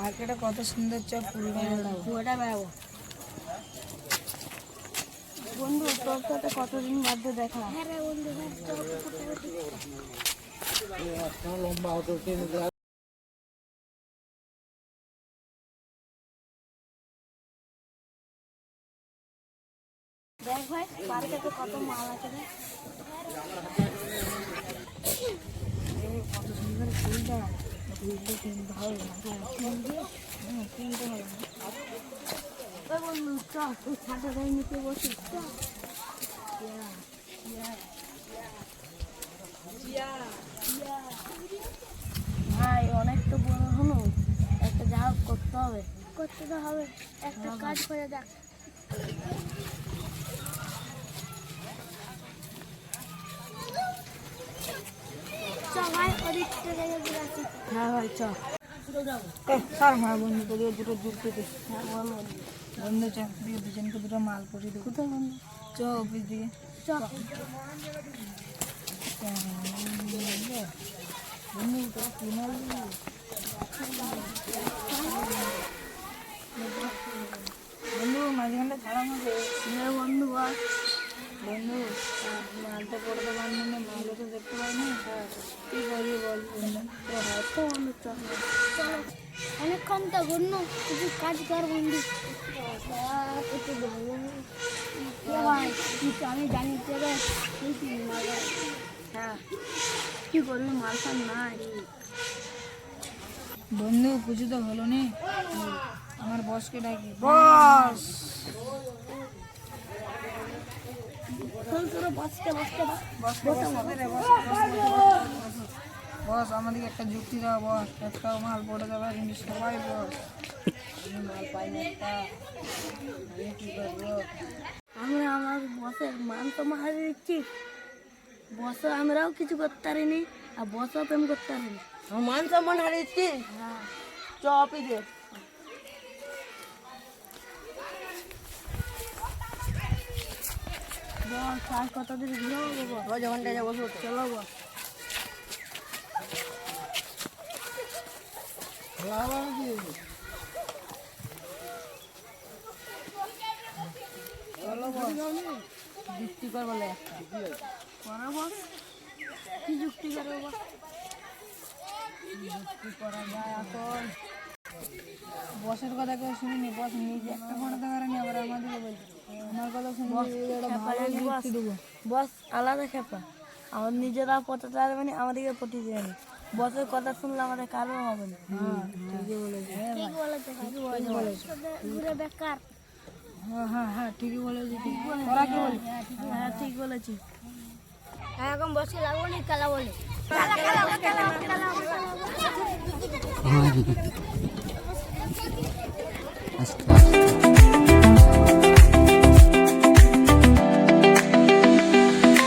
মার্কেটে কত সুন্দর চপ পুরোটা বেড়াবো। বন্ধু তোর সাথে কতদিন বাদে দেখা। লম্বা হতো দেখ ভাই মার্কেটে কত মাল আছে রে। কত সুন্দর ফুলটা কিনতে হবে না কিনতে হবে না। বন্ধু চ তুই ছাতা গায়ে নিচে বসিস। ভাই অনেক তো বড় হলো, একটা যা হোক করতে হবে। করতে তো হবে, একটা কাজ করে দেখ। চ ভাই ওদিকটা জায়গায় ঘুরে আসি। হ্যাঁ ভাই চ স্যার হ্যাঁ বন্ধু তোদের দুটো দূর থেকে বন্ধু চ দিয়ে দুজনকে দুটো মাল পরিয়ে দেবো। কোথায় বন্ধু? চ অফিস দিকে চ বন্ধু তোরা কি মাল দিবি? বন্ধু মাঝখানটা ছাড়া মাঝে বন্ধু বস। বন্ধু মালটা পড়তে পারবি না, মালও তো দেখতে পাই না। কি করবি বল বন্ধু? তো বন্ধু চল চলো, অনেকক্ষণ তো বন্ধু কিছু কাজ কর বন্ধু। ভাই আমি জানি তোরা হ্যাঁ কি করবি মাল ফাল নাই। বন্ধু পুজো তো হলো নি, আমার বসকে ডাকি। বস বস আমাদেরকে একটা যুক্তি দাও বস, একটাও মাল পড়ে যাবে কিন্তু সবাই বস মাল পাই না একটা, আমি কি করবো? আমরা আমার বসের মান সম্মান হারিয়ে দিচ্ছি। বসও আমরাও কিছু করতে পারিনি আর বসও প্রেম করতে পারিনি। মান সম্মান হারিয়েছি। হ্যাঁ চ অফিসে বস আর কতদিন ঘুরে বলবো যখনটা যাবো চলো বস। চলো বস যুক্তি কর বলে একটা করো বস, কি যুক্তি করবো বস? যুক্তি করা যায় এখন। বসের কথা কেউ শুনিনি, বস নিজে একটা পড়াতে পারেনি, আবার আমাদেরকে বলছে আমার কথা শুনে যুক্তি দেবো। বস আলাদা খেপা, আমার নিজেরা পটাতে পারবে না, আমাদেরকে পটি দেবে না। বসের কথা শুনলে আমাদের কারো হবে না। হ্যাঁ ঠিকই বলেছে। ঘুরে বেকার। হ্যাঁ হ্যাঁ হ্যাঁ ঠিকই বলেছি। তোরা কি বলছিস? হ্যাঁ ঠিক বলেছি। এখন বসে লাগবো নি খেলা বলে আচ্ছা